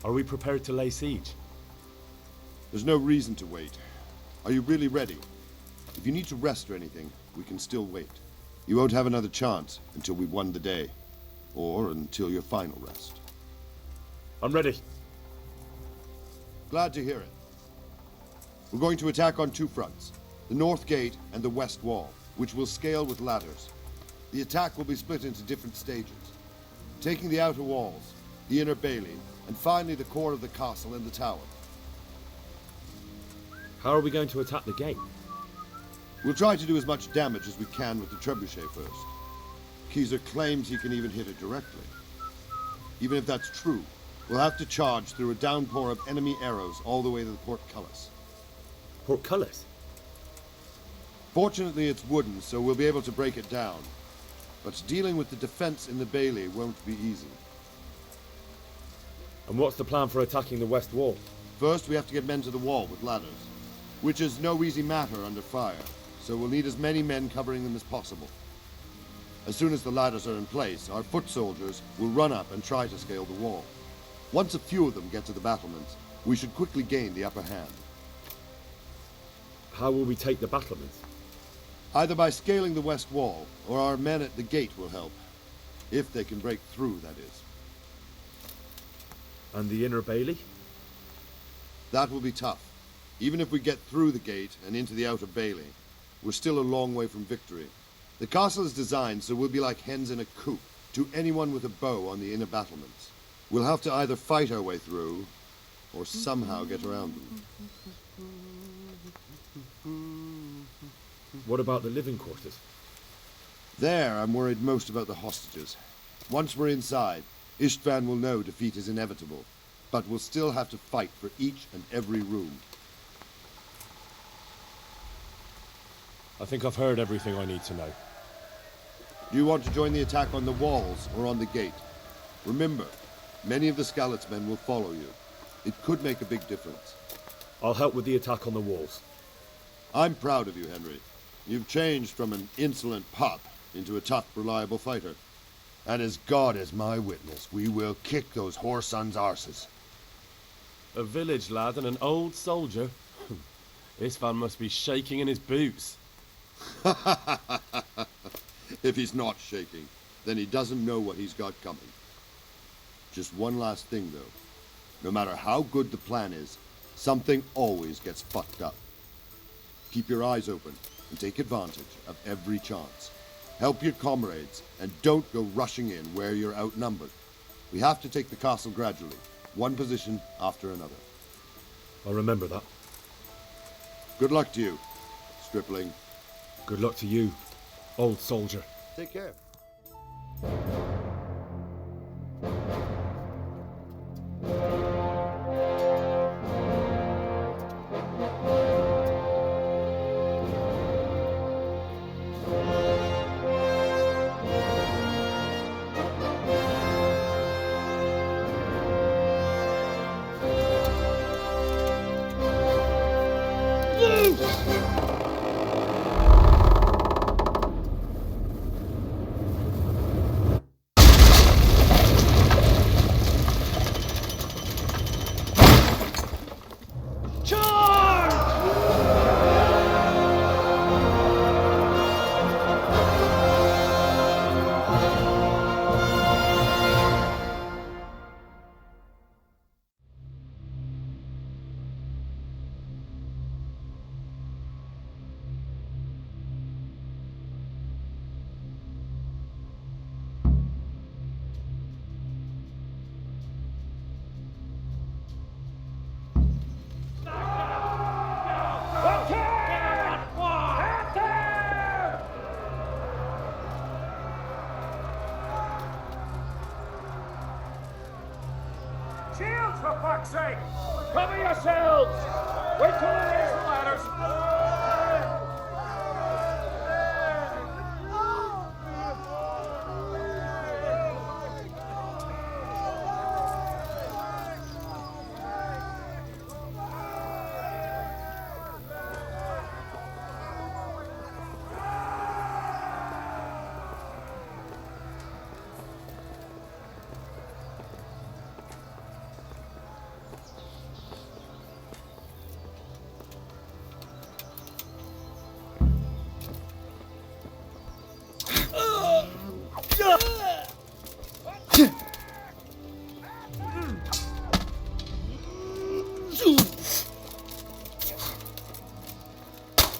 Are we prepared to lay siege? There's no reason to wait. Are you really ready? If you need to rest or anything, we can still wait. You won't have another chance until we've won the day. Or until your final rest. I'm ready. Glad to hear it. We're going to attack on two fronts. The north gate and the west wall, which will scale with ladders. The attack will be split into different stages. Taking the outer walls, the inner bailey, and finally the core of the castle and the tower. How are we going to attack the gate? We'll try to do as much damage as we can with the trebuchet first. Keezer claims he can even hit it directly. Even if that's true, we'll have to charge through a downpour of enemy arrows all the way to the portcullis. Portcullis? Fortunately, it's wooden, so we'll be able to break it down. But dealing with the defense in the bailey won't be easy. And what's the plan for attacking the west wall? First, we have to get men to the wall with ladders, which is no easy matter under fire, so we'll need as many men covering them as possible. As soon as the ladders are in place, our foot soldiers will run up and try to scale the wall. Once a few of them get to the battlements, we should quickly gain the upper hand. How will we take the battlements? Either by scaling the west wall, or our men at the gate will help. If they can break through, that is. And the inner bailey? That will be tough. Even if we get through the gate and into the outer bailey, we're still a long way from victory. The castle is designed so we'll be like hens in a coop to anyone with a bow on the inner battlements. We'll have to either fight our way through, or somehow get around them. What about the living quarters? There, I'm worried most about the hostages. Once we're inside, Istvan will know defeat is inevitable, but we'll still have to fight for each and every room. I think I've heard everything I need to know. Do you want to join the attack on the walls or on the gate? Remember, many of the Skalitz men will follow you. It could make a big difference. I'll help with the attack on the walls. I'm proud of you, Henry. You've changed from an insolent pup into a tough, reliable fighter. And as God is my witness, we will kick those whore sons' arses. A village lad and an old soldier? This man must be shaking in his boots. If he's not shaking, then he doesn't know what he's got coming. Just one last thing, though. No matter how good the plan is, something always gets fucked up. Keep your eyes open and take advantage of every chance. Help your comrades and don't go rushing in where you're outnumbered. We have to take the castle gradually, one position after another. I'll remember that. Good luck to you, stripling. Good luck to you, old soldier. Take care. Shields, for fuck's sake! Cover yourselves! Wait till we raise the ladders!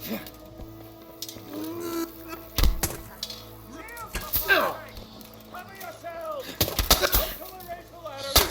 Cover yourselves! Until I raise the ladders!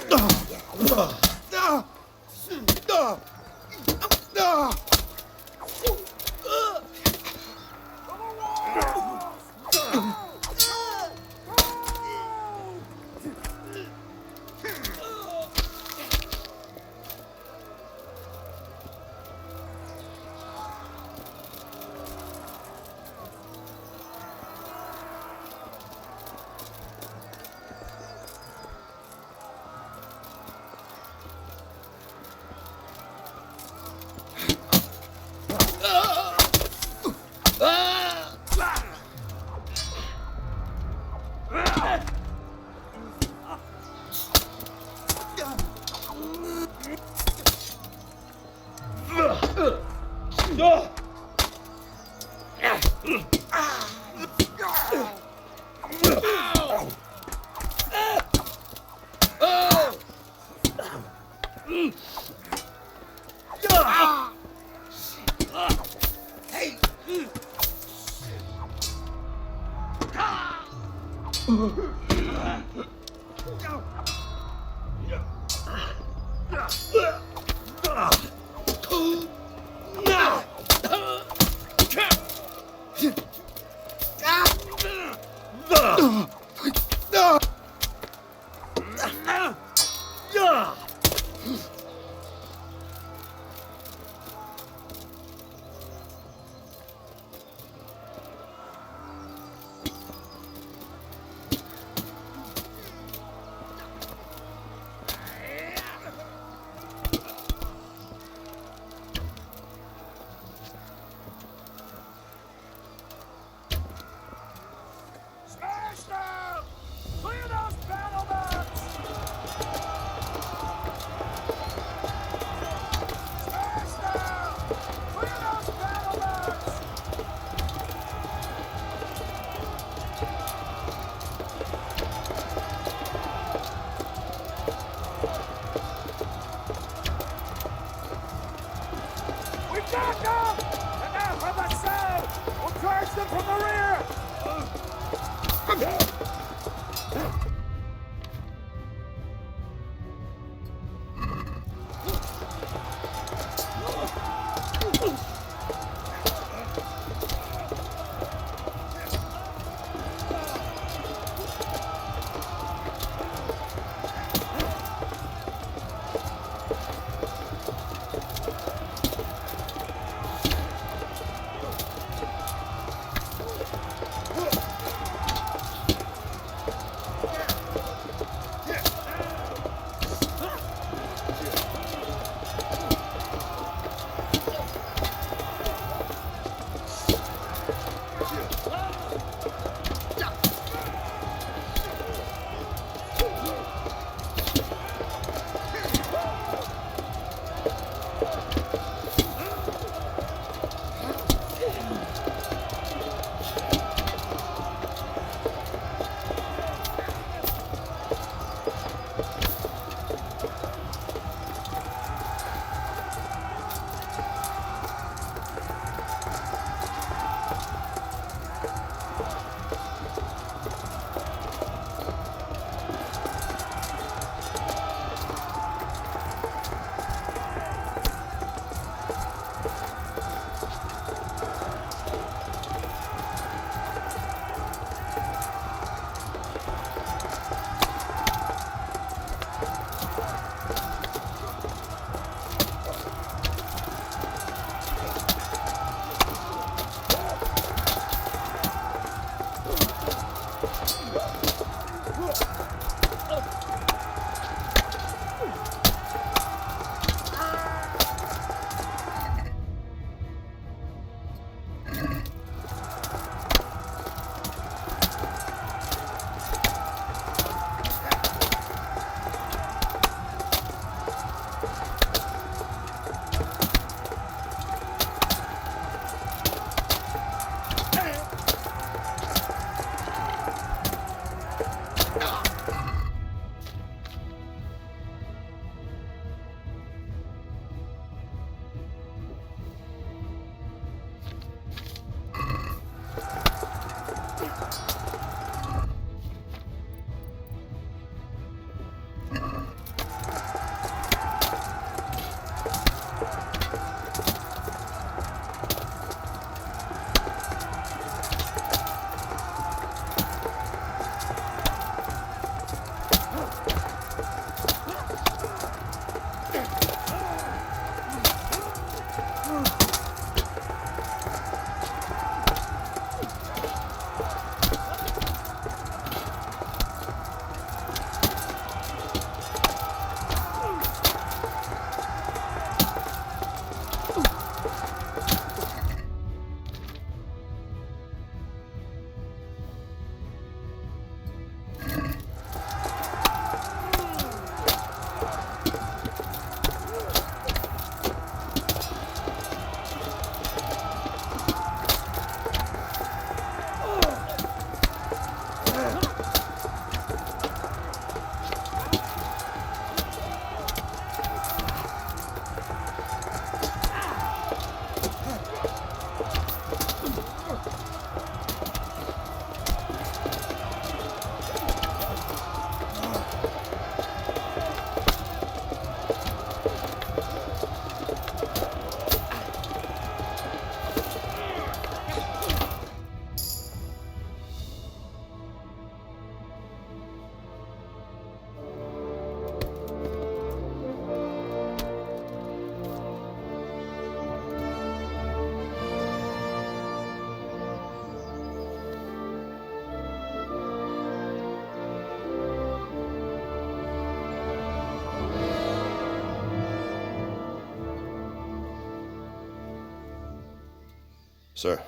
Sir,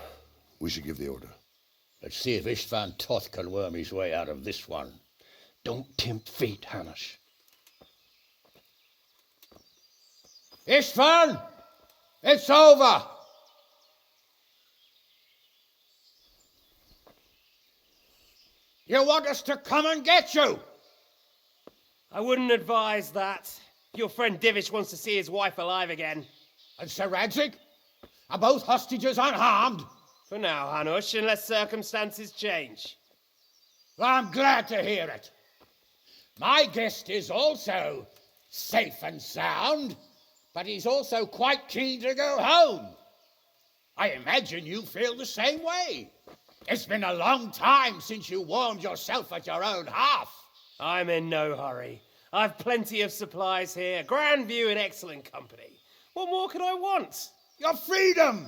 we should give the order. Let's see if Istvan Toth can worm his way out of this one. Don't tempt fate, Hannes. Istvan! It's over! You want us to come and get you? I wouldn't advise that. Your friend Divish wants to see his wife alive again. And Sir Radzig? Are both hostages unharmed? For now, Hanush, unless circumstances change. I'm glad to hear it. My guest is also safe and sound, but he's also quite keen to go home. I imagine you feel the same way. It's been a long time since you warmed yourself at your own hearth. I'm in no hurry. I've plenty of supplies here, grand view and excellent company. What more could I want? Your freedom!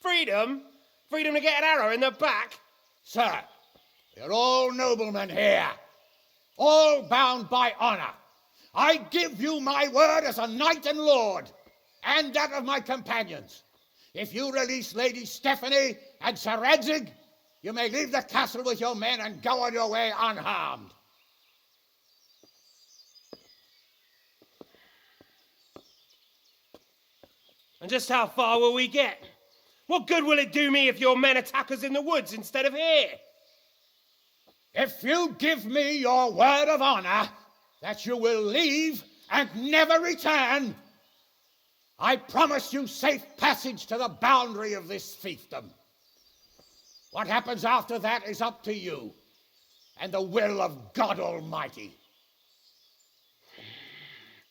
Freedom? Freedom to get an arrow in the back? Sir, we're all noblemen here, all bound by honor. I give you my word as a knight and lord, and that of my companions. If you release Lady Stephanie and Sir Radzig, you may leave the castle with your men and go on your way unharmed. And just how far will we get? What good will it do me if your men attack us in the woods instead of here? If you give me your word of honor that you will leave and never return, I promise you safe passage to the boundary of this fiefdom. What happens after that is up to you and the will of God Almighty.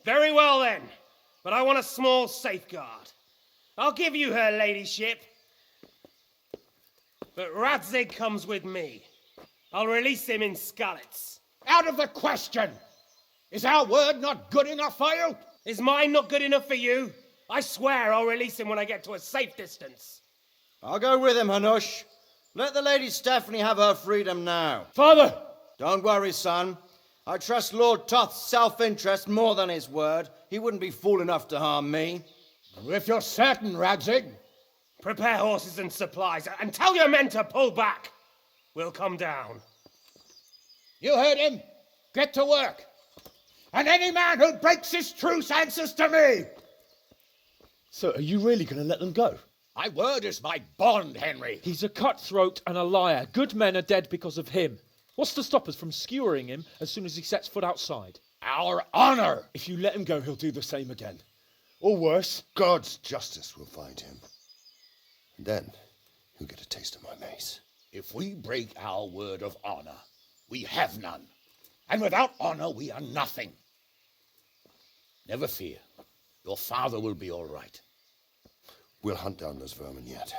Very well then, but I want a small safeguard. I'll give you her ladyship, but Radzig comes with me. I'll release him in Skalitz. Out of the question! Is our word not good enough for you? Is mine not good enough for you? I swear I'll release him when I get to a safe distance. I'll go with him, Hanush. Let the Lady Stephanie have her freedom now. Father! Don't worry, son. I trust Lord Toth's self-interest more than his word. He wouldn't be fool enough to harm me. If you're certain, Radzig. Prepare horses and supplies, and tell your men to pull back. We'll come down. You heard him. Get to work. And any man who breaks this truce answers to me. So are you really going to let them go? My word is my bond, Henry. He's a cutthroat and a liar. Good men are dead because of him. What's to stop us from skewering him as soon as he sets foot outside? Our honor. If you let him go, he'll do the same again. Or worse. God's justice will find him. And then he'll get a taste of my mace. If we break our word of honor, we have none. And without honor, we are nothing. Never fear. Your father will be all right. We'll hunt down those vermin yet.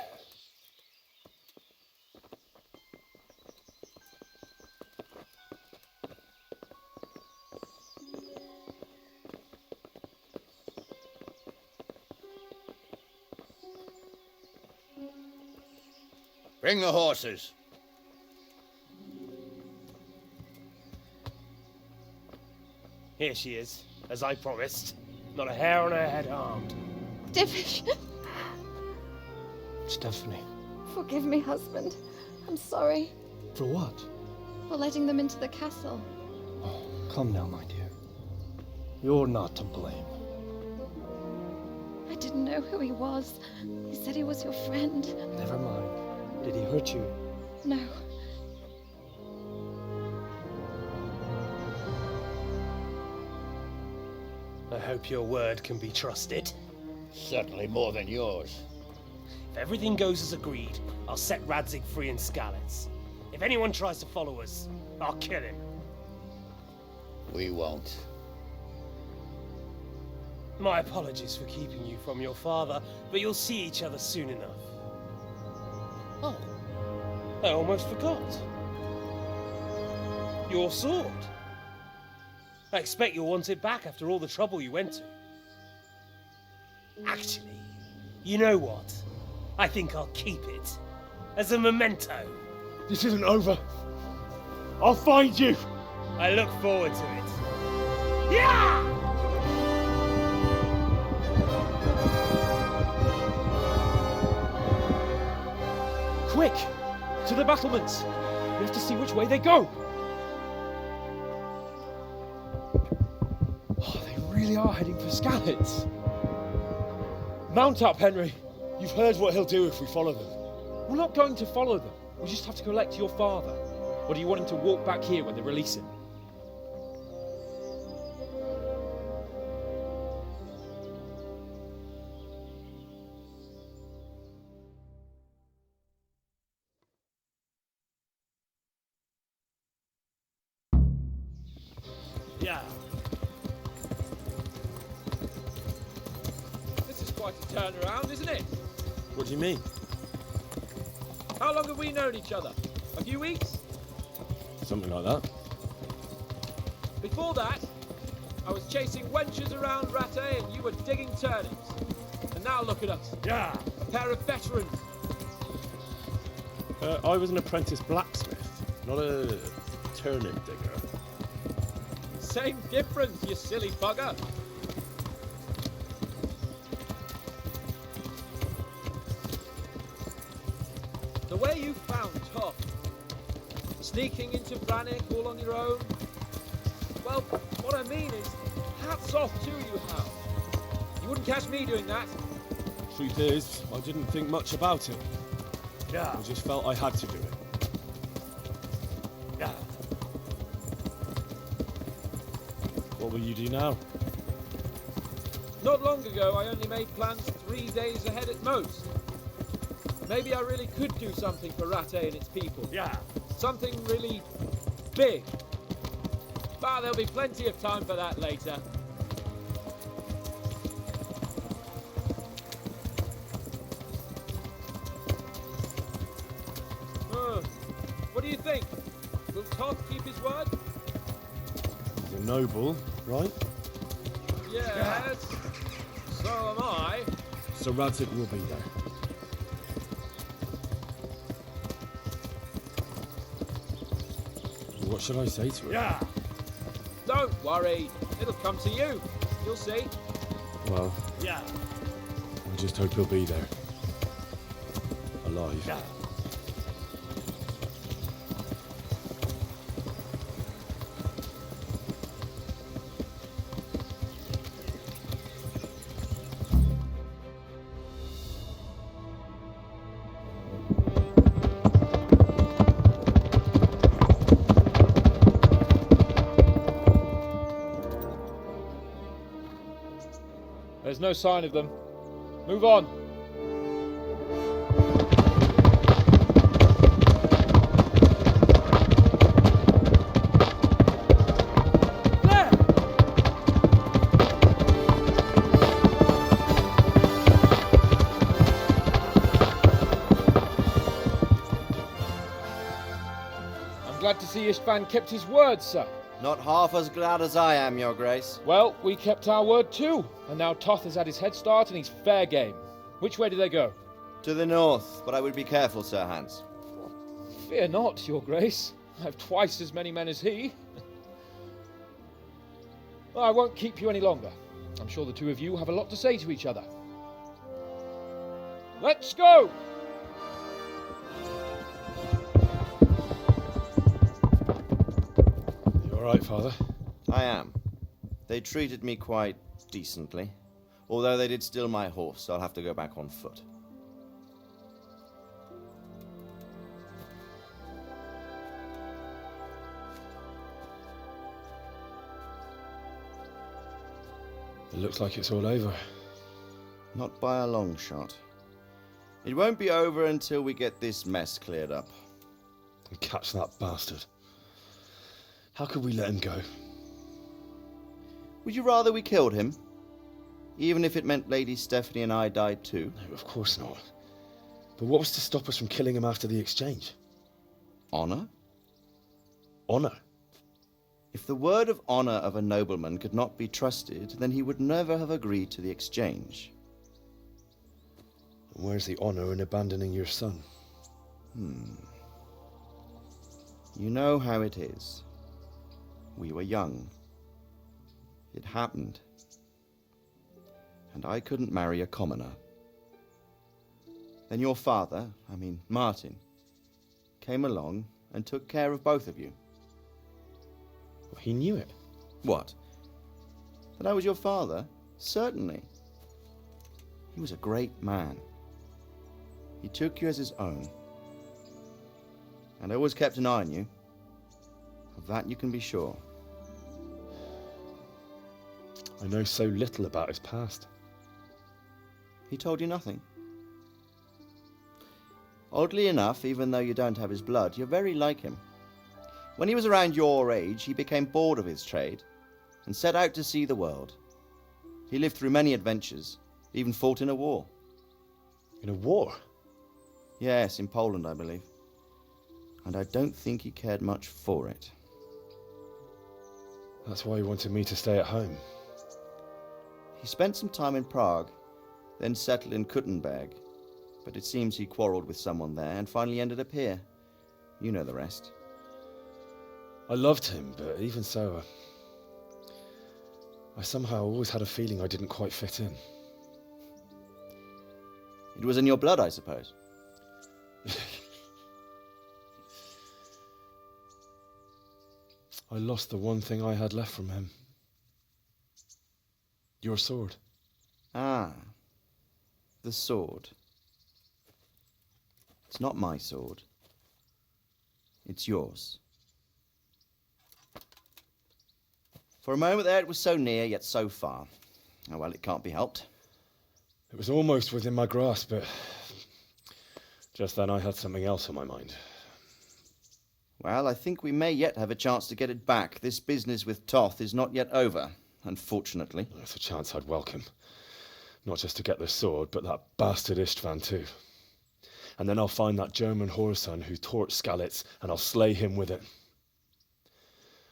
Bring the horses. Here she is, as I promised. Not a hair on her head harmed. Divish, Stephanie. forgive me, husband. I'm sorry For what? for letting them into the castle. Oh, come now, my dear. You're not to blame. I didn't know who he was. He said he was your friend. Never mind. Did he hurt you? No. I hope your word can be trusted. Certainly more than yours. If everything goes as agreed, I'll set Radzig free in Skalitz. If anyone tries to follow us, I'll kill him. We won't. My apologies for keeping you from your father, but you'll see each other soon enough. Oh, I almost forgot. Your sword. I expect you'll want it back after all the trouble you went to. Actually, you know what? I think I'll keep it. As a memento. This isn't over. I'll find you. I look forward to it. Yeah! Quick! To the battlements! We have to see which way they go! Oh, they really are heading for Scallets. Mount up, Henry. You've heard what he'll do if we follow them. We're not going to follow them. We just have to collect your father. Or do you want him to walk back here when they release him? Yeah. This is quite a turnaround, isn't it? What do you mean? How long have we known each other? A few weeks? Something like that. Before that, I was chasing wenches around Rattay and you were digging turnips. And now look at us. Yeah. A pair of veterans. I was an apprentice blacksmith, not a turnip digger. Same difference, you silly bugger. The way you found Toff, sneaking into Brannick all on your own. Well, what I mean is, hats off to you, Hal. You wouldn't catch me doing that. Truth is, I didn't think much about it. Yeah. I just felt I had to do it. Yeah. What will you do now? Not long ago, I only made plans 3 days ahead at most. Maybe I really could do something for Rattay and its people. Yeah. Something really big. But there'll be plenty of time for that later. What do you think? Will Todd keep his word? He's a noble, right? Yes. So am I. So Radzig will be there. What should I say to him? Yeah. Don't worry. It'll come to you. You'll see. Well, Yeah. I just hope he'll be there. Alive. Yeah. There's no sign of them. Move on. There! I'm glad to see Ishvan kept his word, sir. Not half as glad as I am, Your Grace. Well, we kept our word too, and now Toth has had his head start and he's fair game. Which way do they go? To the north, but I would be careful, Sir Hans. Fear not, Your Grace. I have twice as many men as he. Well, I won't keep you any longer. I'm sure the two of you have a lot to say to each other. Let's go! You alright, Father? I am. They treated me quite decently. Although they did steal my horse, so I'll have to go back on foot. It looks like it's all over. Not by a long shot. It won't be over until we get this mess cleared up. And catch that bastard. How could we let him go? Would you rather we killed him? Even if it meant Lady Stephanie and I died too? No, of course not. But what was to stop us from killing him after the exchange? Honor? Honor? If the word of honor of a nobleman could not be trusted, then he would never have agreed to the exchange. And where's the honor in abandoning your son? You know how it is. We were young. It happened. And I couldn't marry a commoner. Then your father, Martin, came along and took care of both of you. Well, he knew it. What? That I was your father? Certainly. He was a great man. He took you as his own. And always kept an eye on you. Of that you can be sure. I know so little about his past. He told you nothing? Oddly enough, even though you don't have his blood, you're very like him. When he was around your age, he became bored of his trade and set out to see the world. He lived through many adventures, even fought in a war. In a war? Yes, in Poland, I believe. And I don't think he cared much for it. That's why he wanted me to stay at home. He spent some time in Prague, then settled in Kuttenberg. But it seems he quarreled with someone there and finally ended up here. You know the rest. I loved him, but even so, I somehow always had a feeling I didn't quite fit in. It was in your blood, I suppose. I lost the one thing I had left from him. Your sword. Ah, the sword. It's not my sword. It's yours. For a moment there it was so near, yet so far. Oh well, it can't be helped. It was almost within my grasp, but just then I had something else on my mind. Well, I think we may yet have a chance to get it back. This business with Toth is not yet over, unfortunately. That's a chance I'd welcome. Not just to get the sword, but that bastard Istvan too. And then I'll find that German whoreson who torched Skalitz, and I'll slay him with it.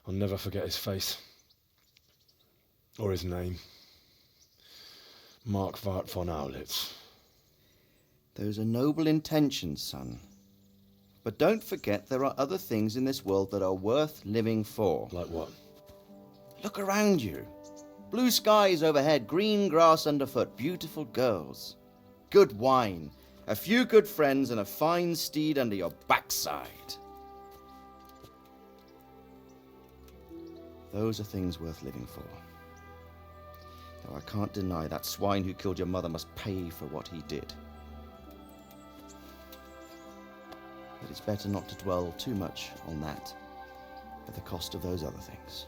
I'll never forget his face. Or his name. Mark Vart von Aulitz. Those are noble intentions, son. But don't forget there are other things in this world that are worth living for. Like what? Look around you. Blue skies overhead, green grass underfoot, beautiful girls. Good wine, a few good friends, and a fine steed under your backside. Those are things worth living for. Though I can't deny that swine who killed your mother must pay for what he did. But it's better not to dwell too much on that at the cost of those other things.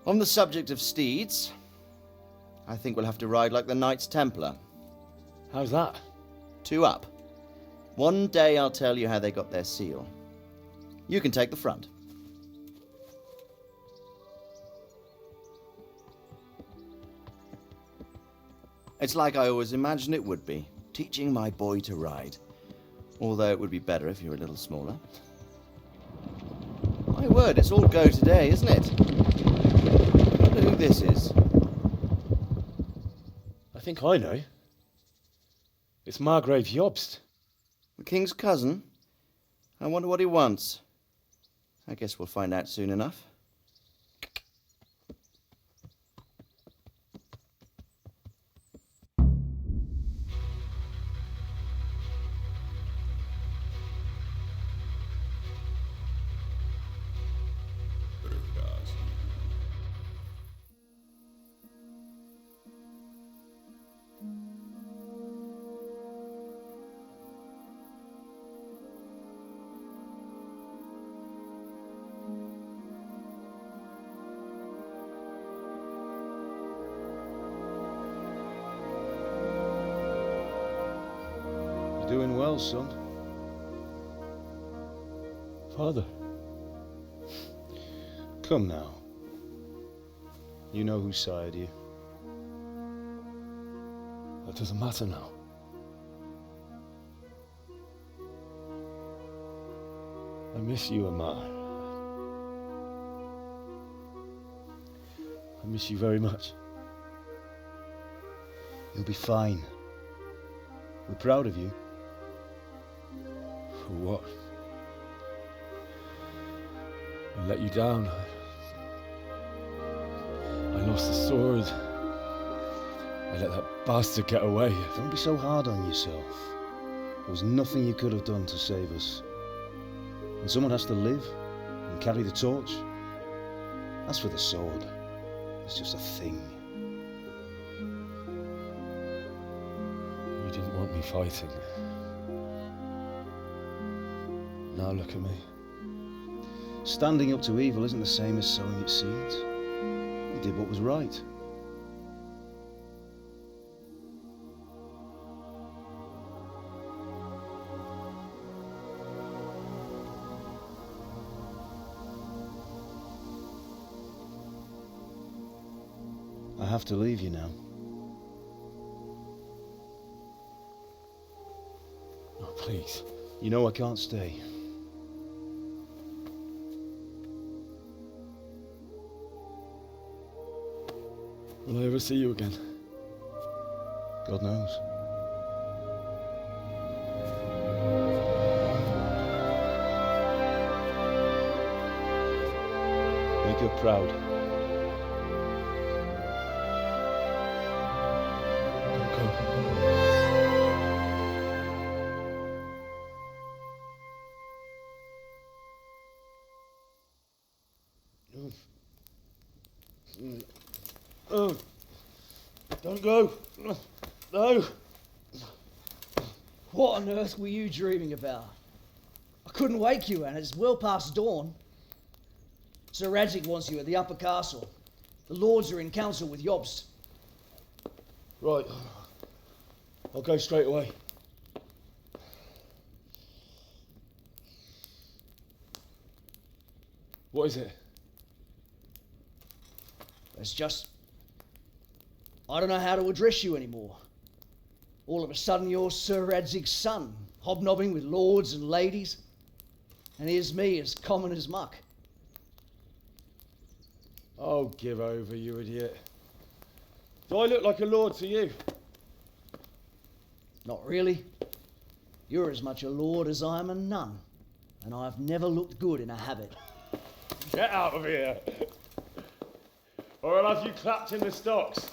On the subject of steeds, I think we'll have to ride like the Knights Templar. How's that? 2 up. One day I'll tell you how they got their seal. You can take the front. It's like I always imagined it would be, teaching my boy to ride. Although it would be better if you were a little smaller. My word, it's all go today, isn't it? I wonder who this is. I think I know. It's Margrave Jobst. The king's cousin? I wonder what he wants. I guess we'll find out soon enough. You're doing well, son. Father. Come now. You know whose side you. That doesn't matter now. I miss you, Amar. I miss you very much. You'll be fine. We're proud of you. For what? I let you down. I lost the sword. I let that bastard get away. Don't be so hard on yourself. There was nothing you could have done to save us. And someone has to live and carry the torch. As for the sword, it's just a thing. You didn't want me fighting. Now look at me. Standing up to evil isn't the same as sowing its seeds. You did what was right. I have to leave you now. Oh, please. You know I can't stay. Will I ever see you again? God knows. Make her proud. Oh, don't go. No. What on earth were you dreaming about? I couldn't wake you, and it's well past dawn. Sir Radzig wants you at the upper castle. The lords are in council with Jobst. Right. I'll go straight away. What is it? It's just... I don't know how to address you anymore. All of a sudden you're Sir Radzig's son, hobnobbing with lords and ladies. And here's me, as common as muck. Oh, give over, you idiot. Do I look like a lord to you? Not really. You're as much a lord as I am a nun. And I've never looked good in a habit. Get out of here! Or I'll have you clapped in the stocks.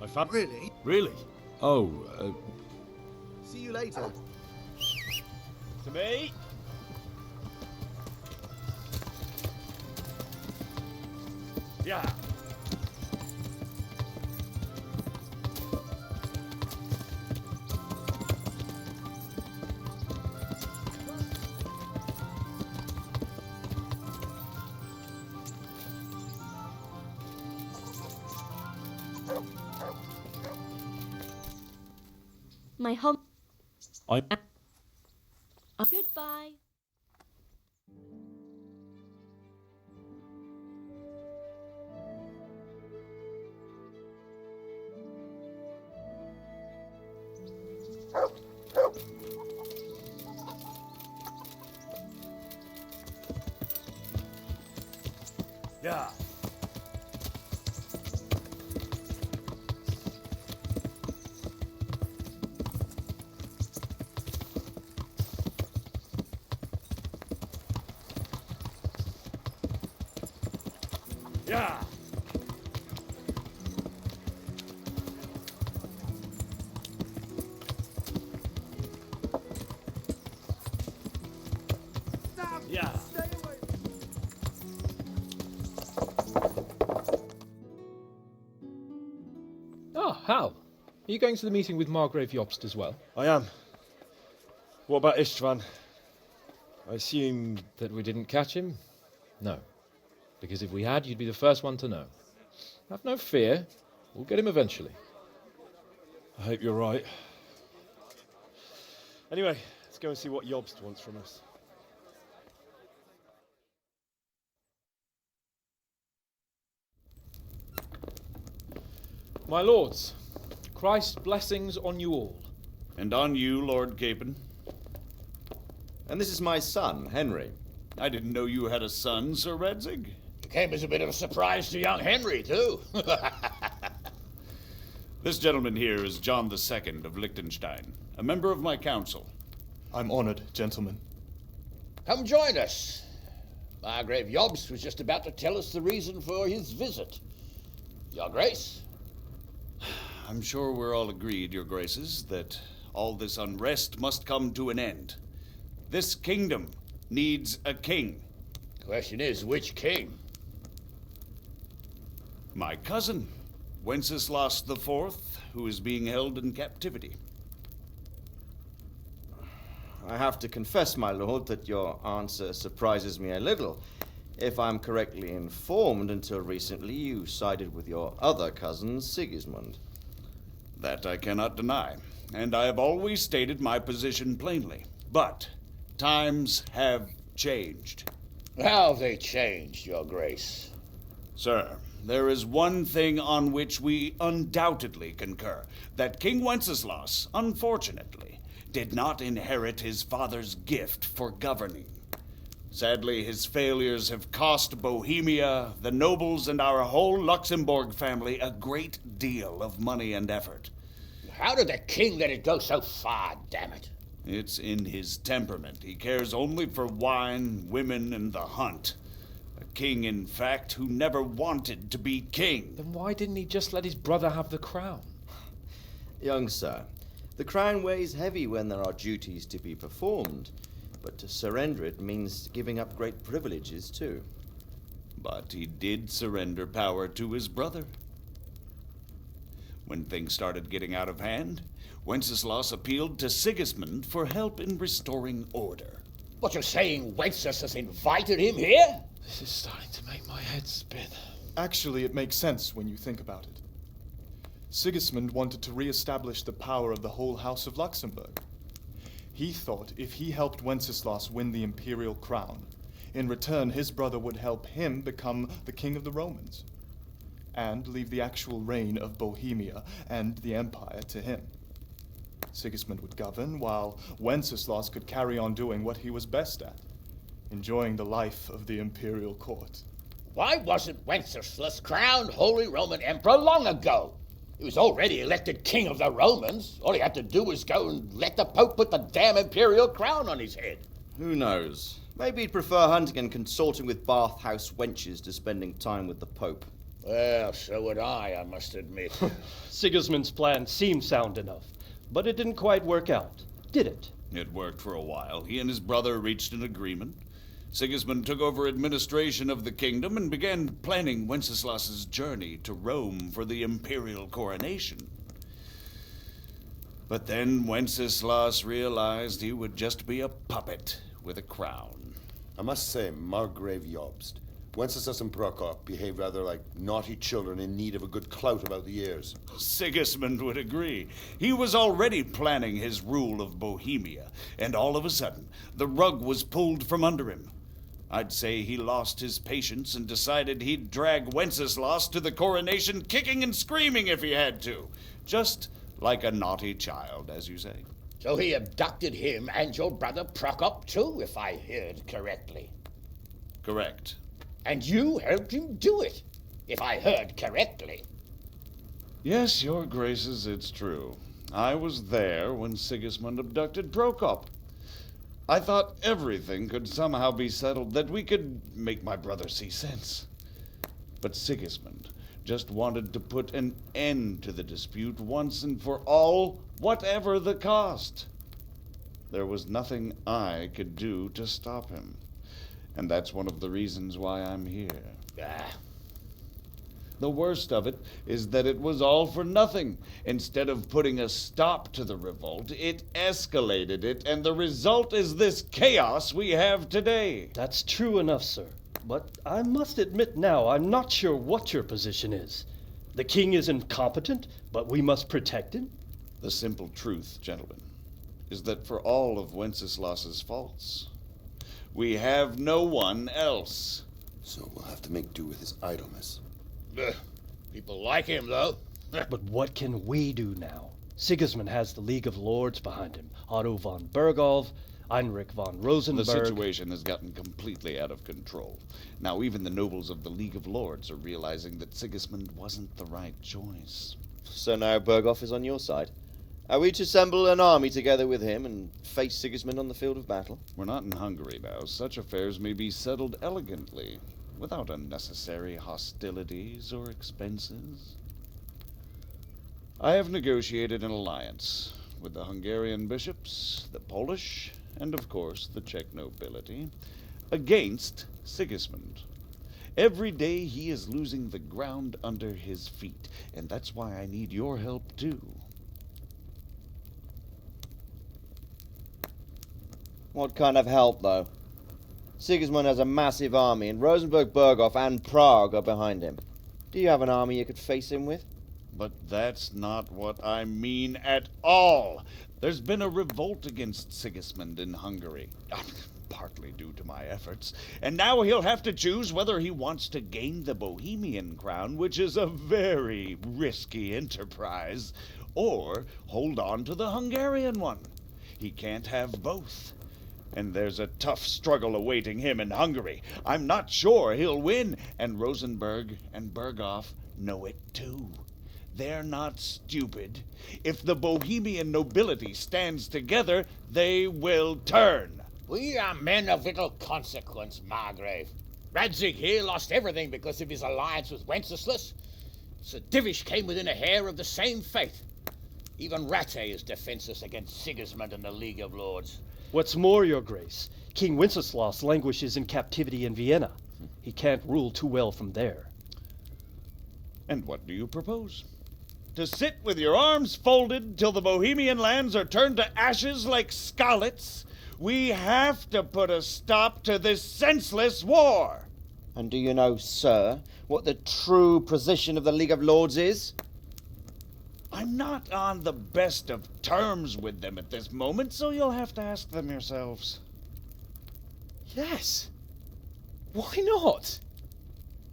I found... Really? Really? Oh, See you later. to me? Yeah. My home. I... Goodbye. Yeah. Yeah. Yeah. Oh, Hal. Are you going to the meeting with Margrave Jobst as well? I am. What about Istvan? I assume... That we didn't catch him? No. Because if we had, you'd be the first one to know. Have no fear. We'll get him eventually. I hope you're right. Anyway, let's go and see what Jobst wants from us. My lords, Christ's blessings on you all. And on you, Lord Capon. And this is my son, Henry. I didn't know you had a son, Sir Redzig. It came as a bit of a surprise to young Henry, too. This gentleman here is John II of Liechtenstein, a member of my council. I'm honored, gentlemen. Come join us. Margrave Jobst was just about to tell us the reason for his visit. Your Grace? I'm sure we're all agreed, Your Graces, that all this unrest must come to an end. This kingdom needs a king. Question is, which king? My cousin, Wenceslas IV, who is being held in captivity. I have to confess, my lord, that your answer surprises me a little. If I'm correctly informed, until recently you sided with your other cousin, Sigismund. That I cannot deny, and I have always stated my position plainly. But times have changed. How have they changed, Your Grace? Sir, there is one thing on which we undoubtedly concur, that King Wenceslas, unfortunately, did not inherit his father's gift for governing. Sadly, his failures have cost Bohemia, the nobles, and our whole Luxembourg family a great deal of money and effort. How did the king let it go so far, damn it? It's in his temperament. He cares only for wine, women, and the hunt. A king, in fact, who never wanted to be king. Then why didn't he just let his brother have the crown? Young sir, the crown weighs heavy when there are duties to be performed. But to surrender it means giving up great privileges, too. But he did surrender power to his brother. When things started getting out of hand, Wenceslas appealed to Sigismund for help in restoring order. What, you're saying Wenceslas has invited him here? This is starting to make my head spin. Actually, it makes sense when you think about it. Sigismund wanted to re-establish the power of the whole House of Luxembourg. He thought if he helped Wenceslas win the imperial crown, in return his brother would help him become the king of the Romans, and leave the actual reign of Bohemia and the empire to him. Sigismund would govern, while Wenceslas could carry on doing what he was best at, enjoying the life of the imperial court. Why wasn't Wenceslas crowned Holy Roman Emperor long ago? He was already elected king of the Romans. All he had to do was go and let the Pope put the damn imperial crown on his head. Who knows? Maybe he'd prefer hunting and consorting with bathhouse wenches to spending time with the Pope. Well, so would I must admit. Sigismund's plan seemed sound enough, but it didn't quite work out, did it? It worked for a while. He and his brother reached an agreement. Sigismund took over administration of the kingdom and began planning Wenceslas's journey to Rome for the imperial coronation. But then Wenceslas realized he would just be a puppet with a crown. I must say, Margrave Jobst, Wenceslas and Prokop behave rather like naughty children in need of a good clout about the ears. Sigismund would agree. He was already planning his rule of Bohemia, and all of a sudden, the rug was pulled from under him. I'd say he lost his patience and decided he'd drag Wenceslas to the coronation kicking and screaming if he had to. Just like a naughty child, as you say. So he abducted him and your brother Prokop too, if I heard correctly. Correct. And you helped him do it, if I heard correctly. Yes, your graces, it's true. I was there when Sigismund abducted Prokop. I thought everything could somehow be settled, that we could make my brother see sense. But Sigismund just wanted to put an end to the dispute once and for all, whatever the cost. There was nothing I could do to stop him. And that's one of the reasons why I'm here. The worst of it is that it was all for nothing. Instead of putting a stop to the revolt, it escalated it, and the result is this chaos we have today. That's true enough, sir. But I must admit now, I'm not sure what your position is. The king is incompetent, but we must protect him? The simple truth, gentlemen, is that for all of Wenceslas's faults, we have no one else. So we'll have to make do with his idleness. People like him, though. But what can we do now? Sigismund has the League of Lords behind him. Otto von Berghof, Heinrich von Rosenberg. The situation has gotten completely out of control. Now even the nobles of the League of Lords are realizing that Sigismund wasn't the right choice. So now Berghof is on your side. Are we to assemble an army together with him and face Sigismund on the field of battle? We're not in Hungary now. Such affairs may be settled elegantly, without unnecessary hostilities or expenses. I have negotiated an alliance with the Hungarian bishops, the Polish, and of course the Czech nobility, against Sigismund. Every day he is losing the ground under his feet, and that's why I need your help too. What kind of help, though? Sigismund has a massive army, and Rosenberg, Berghof, and Prague are behind him. Do you have an army you could face him with? But that's not what I mean at all. There's been a revolt against Sigismund in Hungary, partly due to my efforts, and now he'll have to choose whether he wants to gain the Bohemian crown, which is a very risky enterprise, or hold on to the Hungarian one. He can't have both. And there's a tough struggle awaiting him in Hungary. I'm not sure he'll win, and Rosenberg and Berghof know it too. They're not stupid. If the Bohemian nobility stands together, they will turn. We are men of little consequence, Margrave. Radzig here lost everything because of his alliance with Wenceslas. Sir Divish came within a hair of the same fate. Even Rattay is defenseless against Sigismund and the League of Lords. What's more, Your Grace, King Wenceslas languishes in captivity in Vienna. He can't rule too well from there. And what do you propose? To sit with your arms folded till the Bohemian lands are turned to ashes like Skalitz? We have to put a stop to this senseless war! And do you know, sir, what the true position of the League of Lords is? I'm not on the best of terms with them at this moment, so you'll have to ask them yourselves. Yes. Why not?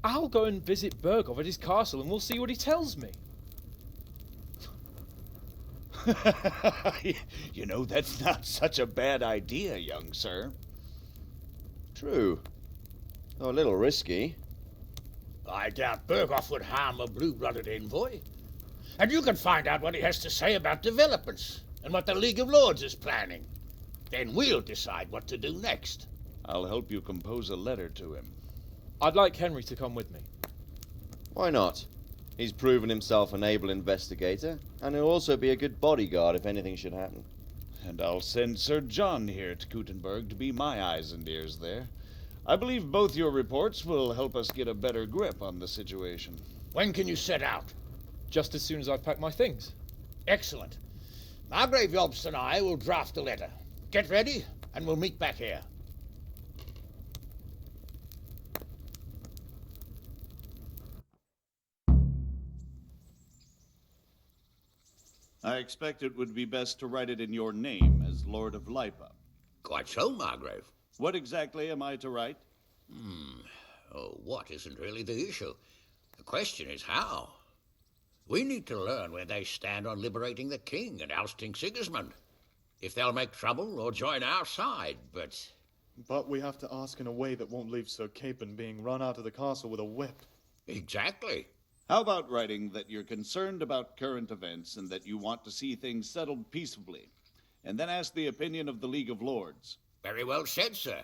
I'll go and visit Bergov at his castle and we'll see what he tells me. You know, that's not such a bad idea, young sir. True. Though a little risky. I doubt Bergov would harm a blue-blooded envoy. And you can find out what he has to say about developments and what the League of Lords is planning. Then we'll decide what to do next. I'll help you compose a letter to him. I'd like Henry to come with me. Why not? He's proven himself an able investigator, and he'll also be a good bodyguard if anything should happen. And I'll send Sir John here to Gutenberg to be my eyes and ears there. I believe both your reports will help us get a better grip on the situation. When can you set out? Just as soon as I've packed my things. Excellent. Margrave Jobst and I will draft a letter. Get ready, and we'll meet back here. I expect it would be best to write it in your name as Lord of Lipa. Quite so, Margrave. What exactly am I to write? Oh, what isn't really the issue. The question is how. We need to learn where they stand on liberating the king and ousting Sigismund. If they'll make trouble or join our side, but... But we have to ask in a way that won't leave Sir Capon being run out of the castle with a whip. Exactly. How about writing that you're concerned about current events and that you want to see things settled peaceably, and then ask the opinion of the League of Lords? Very well said, sir.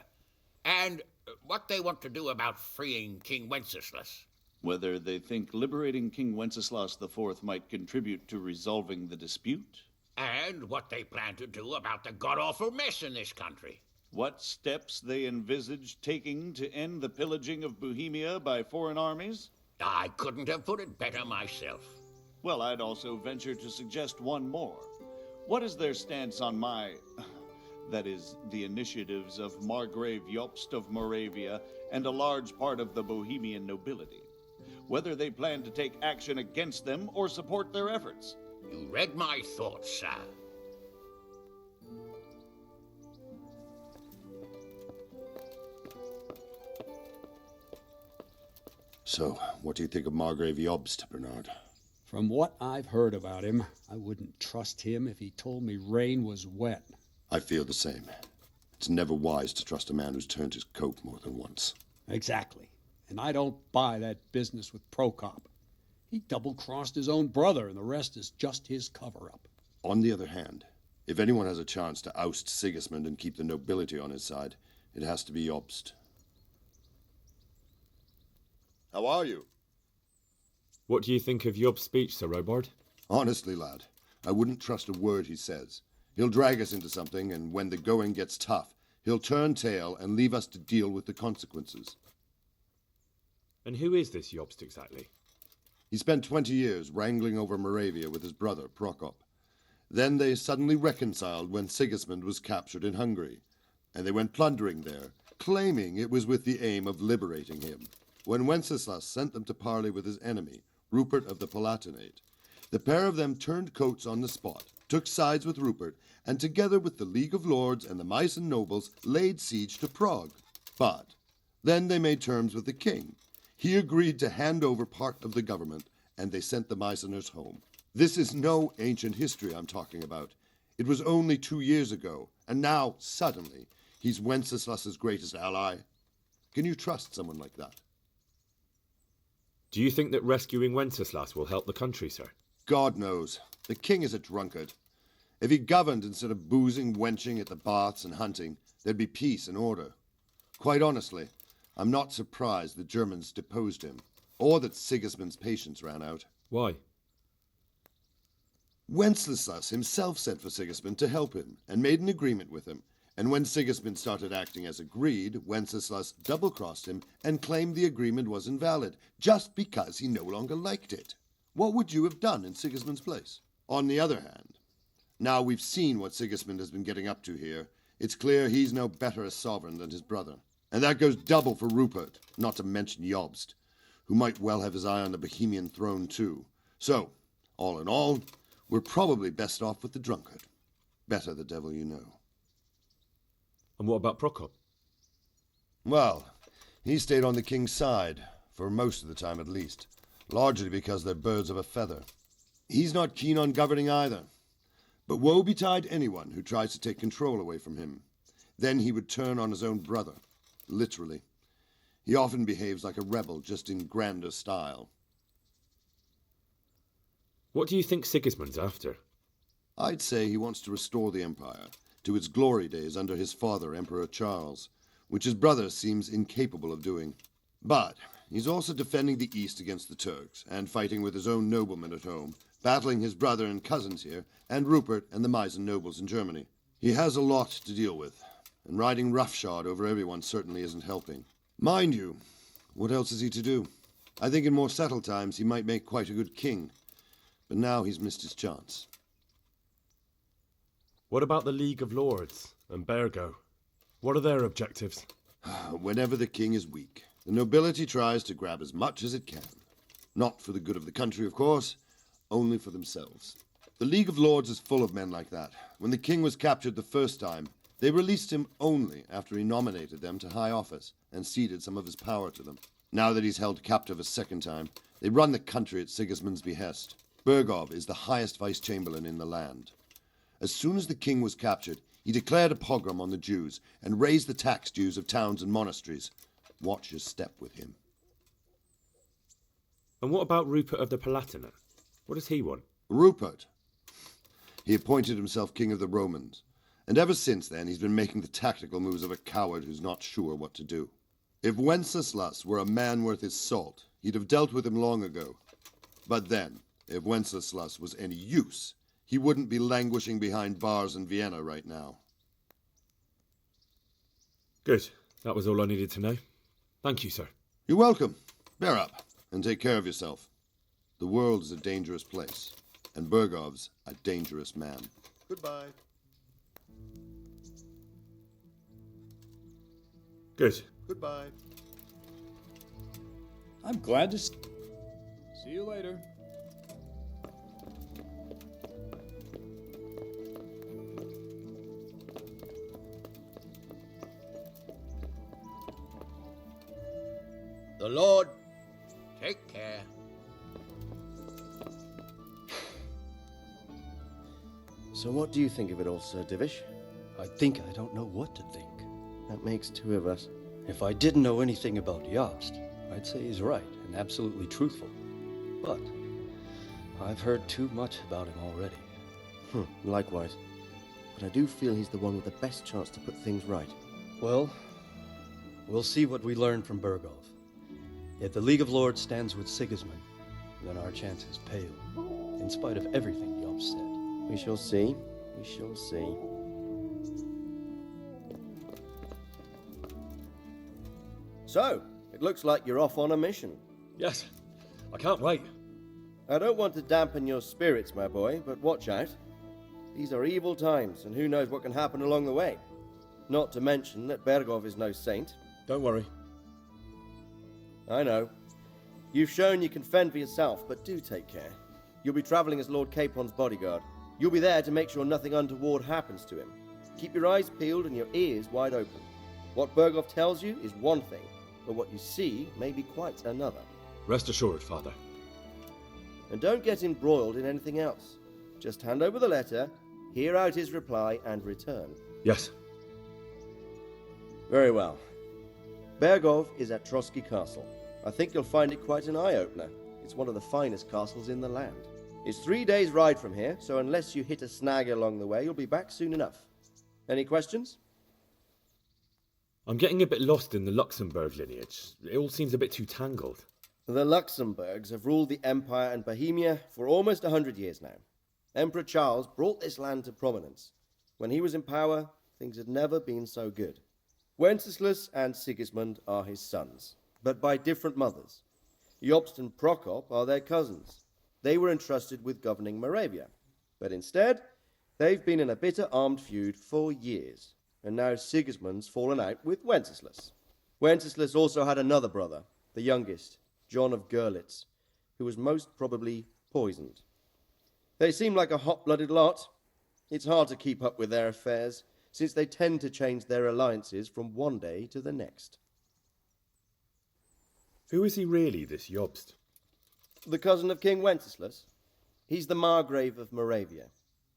And what they want to do about freeing King Wenceslas. Whether they think liberating King Wenceslas IV might contribute to resolving the dispute? And what they plan to do about the god-awful mess in this country. What steps they envisage taking to end the pillaging of Bohemia by foreign armies? I couldn't have put it better myself. Well, I'd also venture to suggest one more. What is their stance on that is, the initiatives of Margrave Jobst of Moravia and a large part of the Bohemian nobility? Whether they plan to take action against them or support their efforts? You read my thoughts, sir. So, what do you think of Margrave Jobst, Bernard? From what I've heard about him, I wouldn't trust him if he told me rain was wet. I feel the same. It's never wise to trust a man who's turned his coat more than once. Exactly. And I don't buy that business with Prokop. He double-crossed his own brother, and the rest is just his cover-up. On the other hand, if anyone has a chance to oust Sigismund and keep the nobility on his side, it has to be Jobst. How are you? What do you think of Job's speech, Sir Robard? Honestly, lad, I wouldn't trust a word he says. He'll drag us into something, and when the going gets tough, he'll turn tail and leave us to deal with the consequences. And who is this Jobst exactly? He spent 20 years wrangling over Moravia with his brother, Prokop. Then they suddenly reconciled when Sigismund was captured in Hungary, and they went plundering there, claiming it was with the aim of liberating him. When Wenceslas sent them to parley with his enemy, Rupert of the Palatinate, the pair of them turned coats on the spot, took sides with Rupert, and together with the League of Lords and the Meissen nobles laid siege to Prague. But then they made terms with the king. He agreed to hand over part of the government, and they sent the Meisseners home. This is no ancient history I'm talking about. It was only 2 years ago, and now, suddenly, he's Wenceslas's greatest ally. Can you trust someone like that? Do you think that rescuing Wenceslas will help the country, sir? God knows. The king is a drunkard. If he governed instead of boozing, wenching at the baths and hunting, there'd be peace and order. Quite honestly, I'm not surprised the Germans deposed him, or that Sigismund's patience ran out. Why? Wenceslas himself sent for Sigismund to help him, and made an agreement with him, And when Sigismund started acting as agreed, Wenceslas double-crossed him and claimed the agreement was invalid, just because he no longer liked it. What would you have done in Sigismund's place? On the other hand, now we've seen what Sigismund has been getting up to here, it's clear he's no better a sovereign than his brother. And that goes double for Rupert, not to mention Jobst, who might well have his eye on the Bohemian throne too. So, all in all, we're probably best off with the drunkard. Better the devil you know. And what about Prokop? Well, he stayed on the king's side, for most of the time at least, largely because they're birds of a feather. He's not keen on governing either. But woe betide anyone who tries to take control away from him. Then he would turn on his own brother, literally. He often behaves like a rebel, just in grander style. What do you think Sigismund's after? I'd say he wants to restore the empire to its glory days under his father, Emperor Charles, which his brother seems incapable of doing. But he's also defending the East against the Turks, and fighting with his own noblemen at home, battling his brother and cousins here, and Rupert and the Meissen nobles in Germany. He has a lot to deal with, and riding roughshod over everyone certainly isn't helping. Mind you, what else is he to do? I think in more settled times he might make quite a good king, but now he's missed his chance. What about the League of Lords and Bergo? What are their objectives? Whenever the king is weak, the nobility tries to grab as much as it can. Not for the good of the country, of course, only for themselves. The League of Lords is full of men like that. When the king was captured the first time, they released him only after he nominated them to high office and ceded some of his power to them. Now that he's held captive a second time, they run the country at Sigismund's behest. Bergov is the highest vice-chamberlain in the land. As soon as the king was captured, he declared a pogrom on the Jews and raised the tax dues of towns and monasteries. Watch your step with him. And what about Rupert of the Palatinate? What does he want? Rupert? He appointed himself king of the Romans, and ever since then he's been making the tactical moves of a coward who's not sure what to do. If Wenceslas were a man worth his salt, he'd have dealt with him long ago. But then, if Wenceslas was any use, he wouldn't be languishing behind bars in Vienna right now. Good. That was all I needed to know. Thank you, sir. You're welcome. Bear up, and take care of yourself. The world is a dangerous place, and Bergov's a dangerous man. Goodbye. Good. Goodbye. I'm glad to see you later. The Lord take care. So what do you think of it all, Sir Divish? I think I don't know what to think. That makes two of us. If I didn't know anything about Jobst, I'd say he's right and absolutely truthful. But I've heard too much about him already. Likewise. But I do feel he's the one with the best chance to put things right. Well, we'll see what we learn from Bergov. If the League of Lords stands with Sigismund, then our chances pale, in spite of everything Jobst said. We shall see. We shall see. So, it looks like you're off on a mission. Yes, I can't wait. I don't want to dampen your spirits, my boy, but watch out. These are evil times, and who knows what can happen along the way. Not to mention that Bergov is no saint. Don't worry. I know. You've shown you can fend for yourself, but do take care. You'll be traveling as Lord Capon's bodyguard. You'll be there to make sure nothing untoward happens to him. Keep your eyes peeled and your ears wide open. What Bergov tells you is one thing, but what you see may be quite another. Rest assured, Father. And don't get embroiled in anything else. Just hand over the letter, hear out his reply, and return. Yes. Very well. Bergov is at Trotsky Castle. I think you'll find it quite an eye-opener. It's one of the finest castles in the land. It's 3 days' ride from here, so unless you hit a snag along the way, you'll be back soon enough. Any questions? I'm getting a bit lost in the Luxembourg lineage. It all seems a bit too tangled. The Luxembourgs have ruled the Empire and Bohemia for almost 100 years now. Emperor Charles brought this land to prominence. When he was in power, things had never been so good. Wenceslas and Sigismund are his sons, but by different mothers. Jobst and Prokop are their cousins. They were entrusted with governing Moravia, but instead, they've been in a bitter armed feud for years, and now Sigismund's fallen out with Wenceslas. Wenceslas also had another brother, the youngest, John of Görlitz, who was most probably poisoned. They seem like a hot-blooded lot. It's hard to keep up with their affairs, since they tend to change their alliances from one day to the next. Who is he really, this Jobst? The cousin of King Wenceslas. He's the Margrave of Moravia.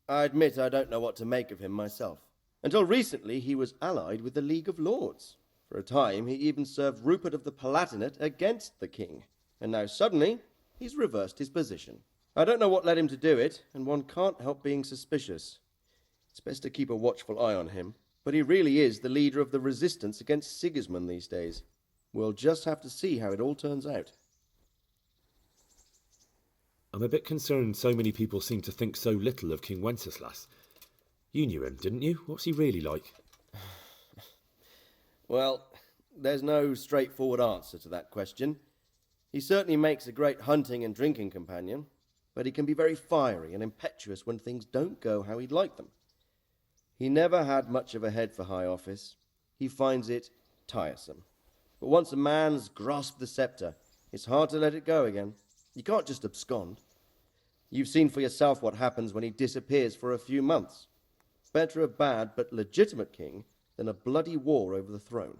I admit I don't know what to make of him myself. Until recently, he was allied with the League of Lords. For a time, he even served Rupert of the Palatinate against the king. And now suddenly, he's reversed his position. I don't know what led him to do it, and one can't help being suspicious. It's best to keep a watchful eye on him, but he really is the leader of the resistance against Sigismund these days. We'll just have to see how it all turns out. I'm a bit concerned so many people seem to think so little of King Wenceslas. You knew him, didn't you? What's he really like? Well, there's no straightforward answer to that question. He certainly makes a great hunting and drinking companion, but he can be very fiery and impetuous when things don't go how he'd like them. He never had much of a head for high office. He finds it tiresome. But once a man's grasped the scepter, it's hard to let it go again. You can't just abscond. You've seen for yourself what happens when he disappears for a few months. Better a bad but legitimate king than a bloody war over the throne.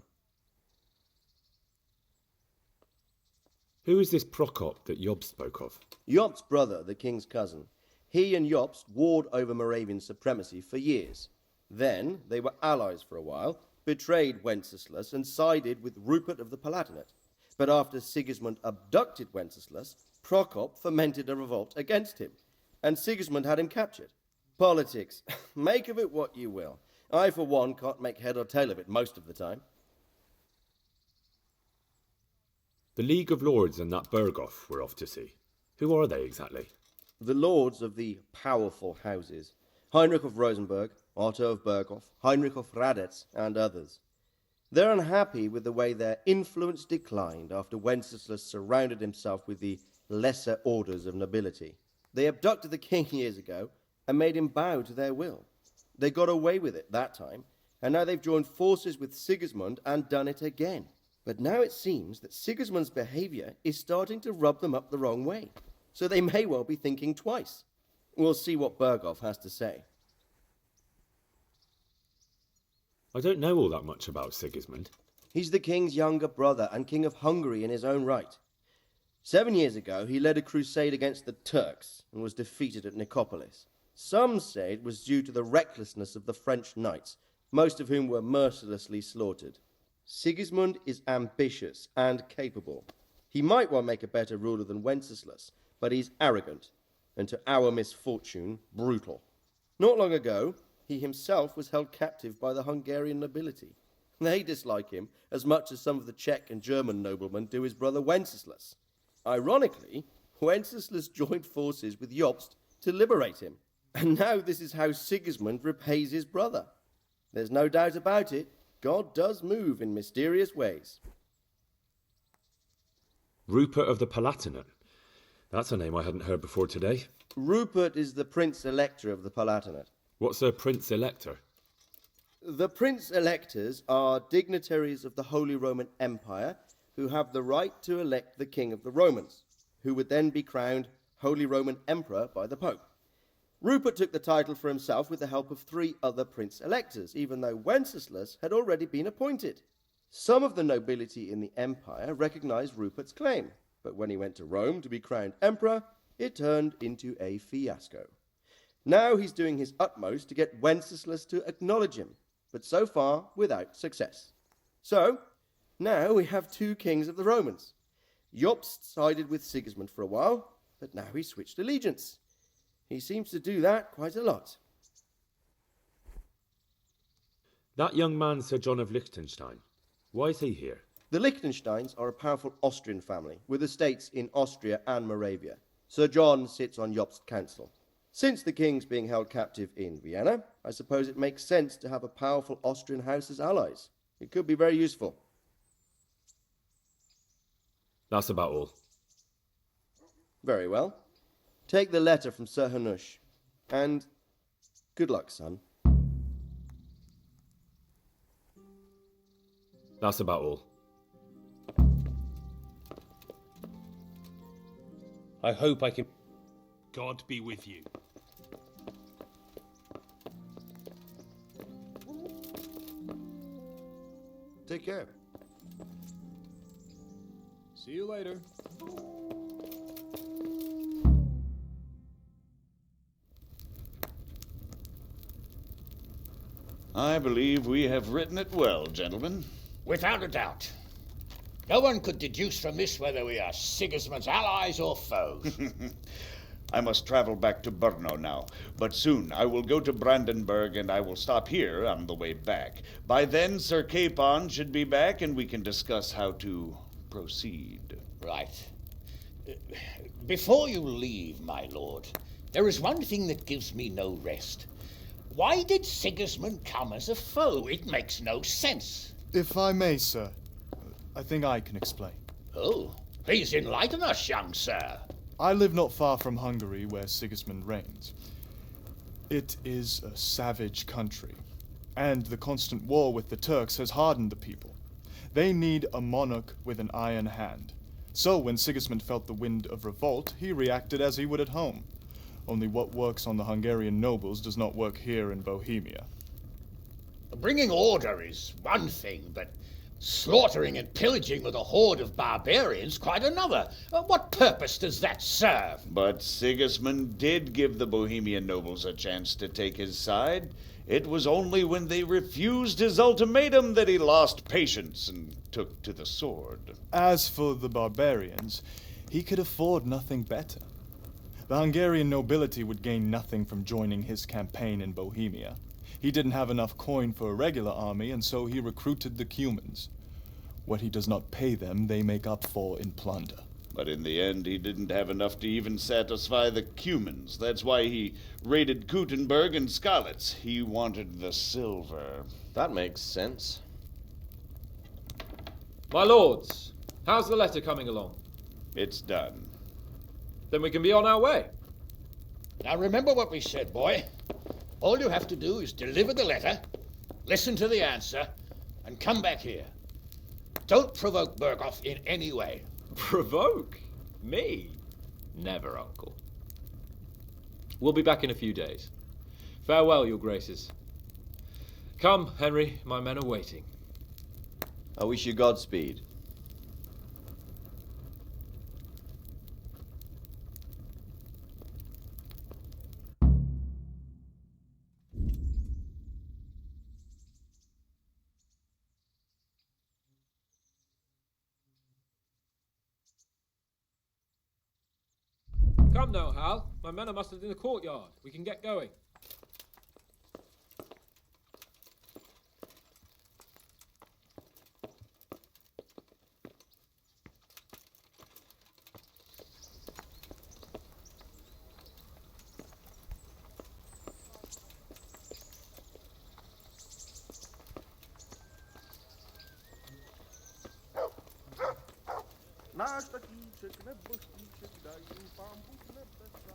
Who is this Prokop that Jobst spoke of? Jobst's brother, the king's cousin. He and Jobst warred over Moravian supremacy for years. Then they were allies for a while, betrayed Wenceslas and sided with Rupert of the Palatinate. But after Sigismund abducted Wenceslas, Prokop fomented a revolt against him, and Sigismund had him captured. Politics. Make of it what you will. I, for one, can't make head or tail of it most of the time. The League of Lords and that Berghoff we're off to see. Who are they exactly? The lords of the powerful houses. Heinrich of Rosenberg, Otto of Berghoff, Heinrich of Radetz, and others. They're unhappy with the way their influence declined after Wenceslas surrounded himself with the lesser orders of nobility. They abducted the king years ago and made him bow to their will. They got away with it that time, and now they've joined forces with Sigismund and done it again. But now it seems that Sigismund's behaviour is starting to rub them up the wrong way, so they may well be thinking twice. We'll see what Berghoff has to say. I don't know all that much about Sigismund. He's the king's younger brother and king of Hungary in his own right. 7 years ago, he led a crusade against the Turks and was defeated at Nicopolis. Some say it was due to the recklessness of the French knights, most of whom were mercilessly slaughtered. Sigismund is ambitious and capable. He might well make a better ruler than Wenceslas, but he's arrogant, and to our misfortune, brutal. Not long ago, he himself was held captive by the Hungarian nobility. They dislike him as much as some of the Czech and German noblemen do his brother Wenceslas. Ironically, Wenceslas joined forces with Jobst to liberate him, and now this is how Sigismund repays his brother. There's no doubt about it, God does move in mysterious ways. Rupert of the Palatinate. That's a name I hadn't heard before today. Rupert is the Prince Elector of the Palatinate. What's a Prince Elector? The Prince Electors are dignitaries of the Holy Roman Empire who have the right to elect the King of the Romans, who would then be crowned Holy Roman Emperor by the Pope. Rupert took the title for himself with the help of 3 other Prince Electors, even though Wenceslas had already been appointed. Some of the nobility in the empire recognized Rupert's claim, but when he went to Rome to be crowned emperor, it turned into a fiasco. Now he's doing his utmost to get Wenceslas to acknowledge him, but so far without success. So, now we have 2 kings of the Romans. Jobst sided with Sigismund for a while, but now he switched allegiance. He seems to do that quite a lot. That young man, Sir John of Liechtenstein. Why is he here? The Liechtensteins are a powerful Austrian family with estates in Austria and Moravia. Sir John sits on Jobst's council. Since the king's being held captive in Vienna, I suppose it makes sense to have a powerful Austrian house as allies. It could be very useful. That's about all. Very well. Take the letter from Sir Hanush. And good luck, son. That's about all. I hope I can... God be with you. Take care. See you later. I believe we have written it well, gentlemen. Without a doubt. No one could deduce from this whether we are Sigismund's allies or foes. I must travel back to Brno now, but soon I will go to Brandenburg and I will stop here on the way back. By then, Sir Capon should be back and we can discuss how to proceed. Right. Before you leave, my lord, there is one thing that gives me no rest. Why did Sigismund come as a foe? It makes no sense. If I may, sir, I think I can explain. Oh, please enlighten us, young sir. I live not far from Hungary, where Sigismund reigns. It is a savage country, and the constant war with the Turks has hardened the people. They need a monarch with an iron hand. So when Sigismund felt the wind of revolt, he reacted as he would at home. Only what works on the Hungarian nobles does not work here in Bohemia. Bringing order is one thing, but slaughtering and pillaging with a horde of barbarians quite another. What purpose does that serve? But Sigismund did give the Bohemian nobles a chance to take his side. It was only when they refused his ultimatum that he lost patience and took to the sword. As for the barbarians, he could afford nothing better. The Hungarian nobility would gain nothing from joining his campaign in Bohemia. He didn't have enough coin for a regular army, and so he recruited the Cumans. What he does not pay them, they make up for in plunder. But in the end, he didn't have enough to even satisfy the Cumans. That's why he raided Kuttenberg and Skalitz. He wanted the silver. That makes sense. My lords, how's the letter coming along? It's done. Then we can be on our way. Now remember what we said, boy. All you have to do is deliver the letter, listen to the answer, and come back here. Don't provoke Berghoff in any way. Provoke? Me? Never, Uncle. We'll be back in a few days. Farewell, your graces. Come, Henry, my men are waiting. I wish you Godspeed. Come now, Hal. My men are mustered in the courtyard. We can get going. Náš tatíček neboštíček dají pán Bůh nebesa.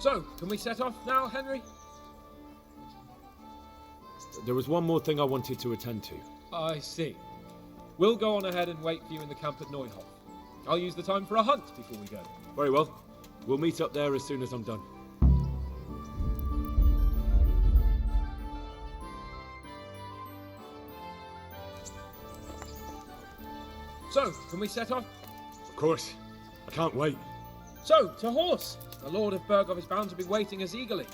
So, can we set off now, Henry? There was one more thing I wanted to attend to. I see. We'll go on ahead and wait for you in the camp at Neuhof. I'll use the time for a hunt before we go. Very well. We'll meet up there as soon as I'm done. So, can we set off? Of course. I can't wait. So, to horse! The Lord of Bergov is bound to be waiting us eagerly.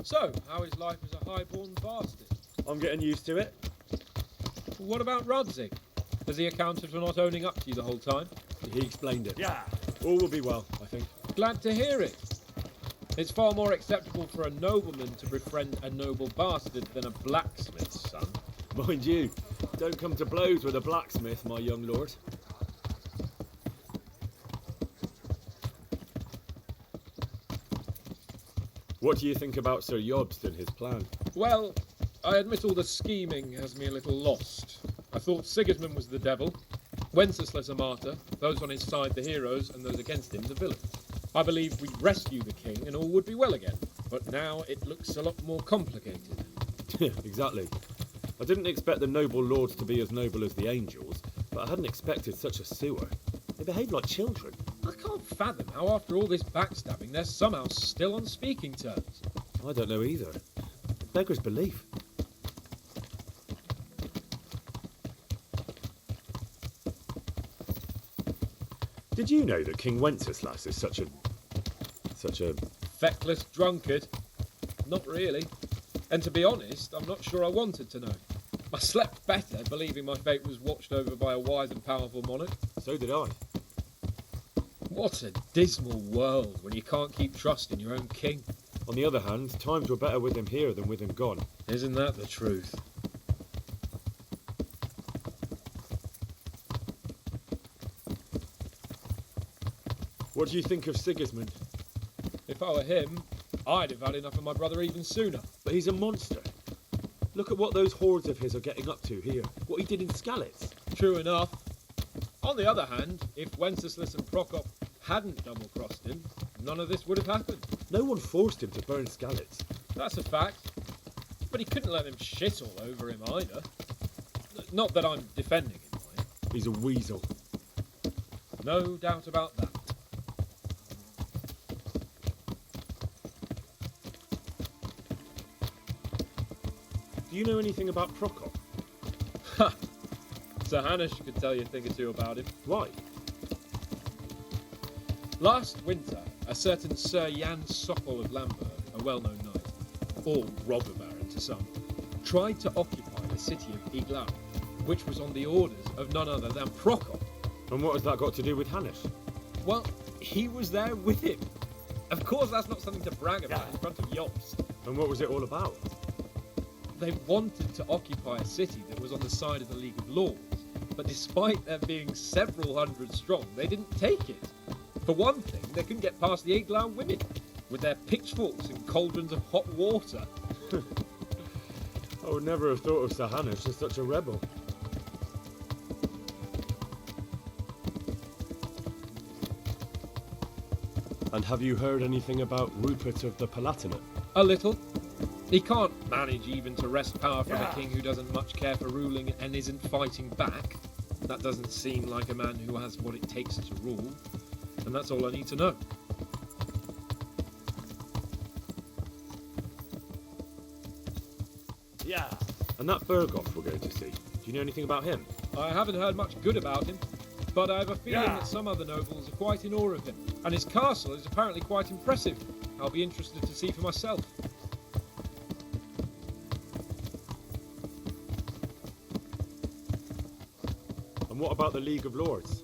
So, how is life as a highborn bastard? I'm getting used to it. What about Radzig? Has he accounted for not owning up to you the whole time? He explained it. Yeah. All will be well, I think. Glad to hear it. It's far more acceptable for a nobleman to befriend a noble bastard than a blacksmith's son. Mind you, don't come to blows with a blacksmith, my young lord. What do you think about Sir Jobst and his plan? Well, I admit all the scheming has me a little lost. I thought Sigismund was the devil, Wenceslas a martyr, those on his side the heroes, and those against him the villains. I believed we'd rescue the king and all would be well again, but now it looks a lot more complicated. Exactly. I didn't expect the noble lords to be as noble as the angels, but I hadn't expected such a sewer. They behave like children. I can't fathom how after all this backstabbing they're somehow still on speaking terms. I don't know either. It beggars belief. Did you know that King Wenceslas is such a... Feckless drunkard? Not really. And to be honest, I'm not sure I wanted to know. I slept better believing my fate was watched over by a wise and powerful monarch. So did I. What a dismal world when you can't keep trust in your own king. On the other hand, times were better with him here than with him gone. Isn't that the truth? What do you think of Sigismund? If I were him, I'd have had enough of my brother even sooner. But he's a monster. Look at what those hordes of his are getting up to here. What he did in Skalitz. True enough. On the other hand, if Wenceslas and Prokop hadn't double-crossed him, none of this would have happened. No one forced him to burn Skalitz. That's a fact. But he couldn't let them shit all over him either. Not that I'm defending him, mind. He's a weasel. No doubt about that. Do you know anything about Prokop? Ha! Sir Hanush could tell you a thing or two about him. Why? Last winter, a certain Sir Jan Sokol of Lamberg, a well-known knight, or robber baron to some, tried to occupy the city of Iglau, which was on the orders of none other than Prokop. And what has that got to do with Hanush? Well, he was there with him. Of course that's not something to brag about in front of Jobst. And what was it all about? They wanted to occupy a city that was on the side of the League of Lords, but despite there being several hundred strong, they didn't take it. For one thing, they couldn't get past the Iglau women, with their pitchforks and cauldrons of hot water. I would never have thought of Sir Hanush as such a rebel. And have you heard anything about Rupert of the Palatinate? A little. He can't manage even to wrest power from a king who doesn't much care for ruling and isn't fighting back. That doesn't seem like a man who has what it takes to rule. And that's all I need to know. Yeah. And that Berghoff we're going to see, do you know anything about him? I haven't heard much good about him, but I have a feeling that some other nobles are quite in awe of him. And his castle is apparently quite impressive. I'll be interested to see for myself. what about the League of Lords?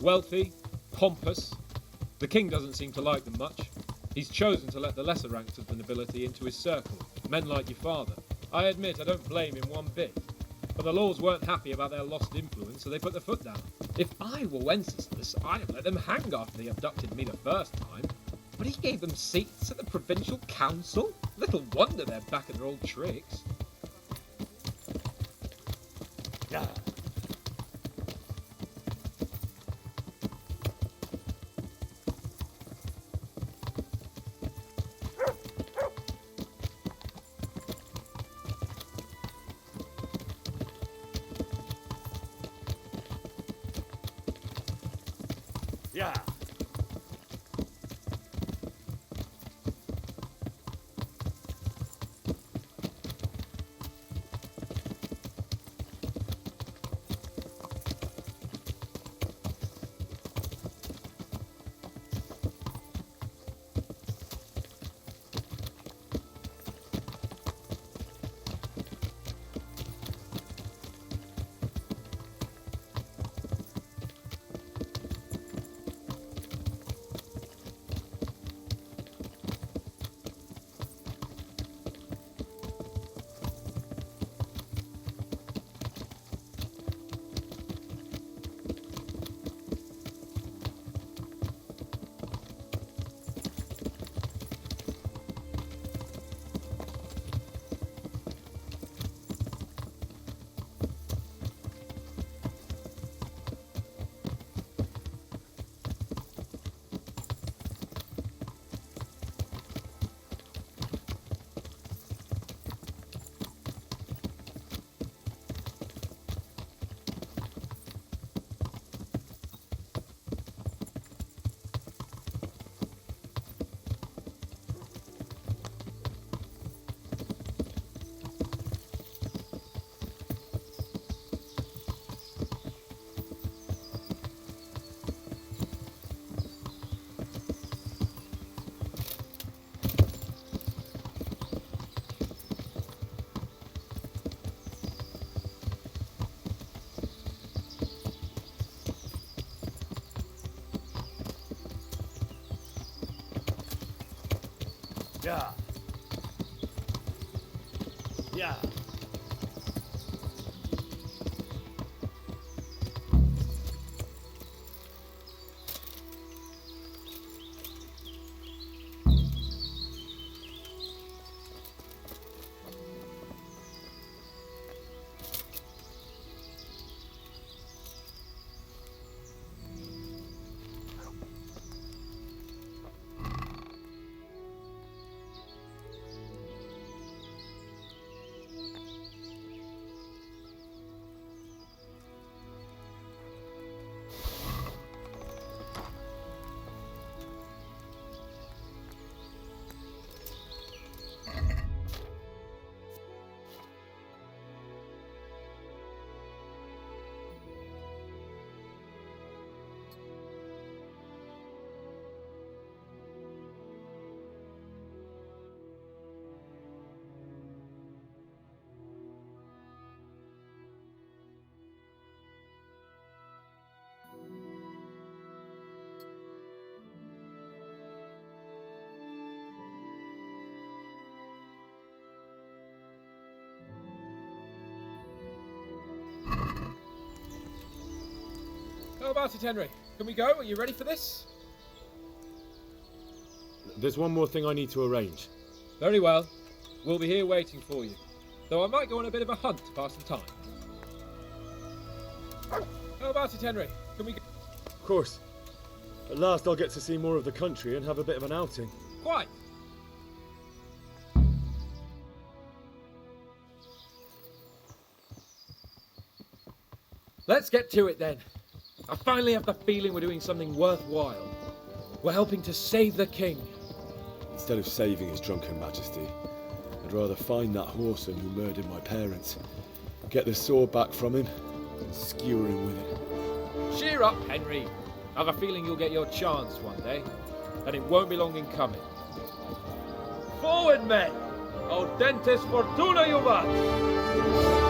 Wealthy, pompous. The king doesn't seem to like them much. He's chosen to let the lesser ranks of the nobility into his circle, men like your father. I admit I don't blame him one bit. But the lords weren't happy about their lost influence, so they put their foot down. If I were Wenceslas, I'd let them hang after they abducted me the first time. But he gave them seats at the provincial council? Little wonder they're back at their old tricks. Yeah. Yeah. Yeah. Yeah. How about it, Henry? Can we go? Are you ready for this? There's one more thing I need to arrange. Very well. We'll be here waiting for you. Though I might go on a bit of a hunt to pass the time. How about it, Henry? Can we go? Of course. At last I'll get to see more of the country and have a bit of an outing. Quite. Let's get to it then. I finally have the feeling we're doing something worthwhile. We're helping to save the king. Instead of saving his drunken majesty, I'd rather find that whoreson who murdered my parents, get the sword back from him, and skewer him with it. Cheer up, Henry. I have a feeling you'll get your chance one day, and it won't be long in coming. Forward, men! Audentes fortuna juvat!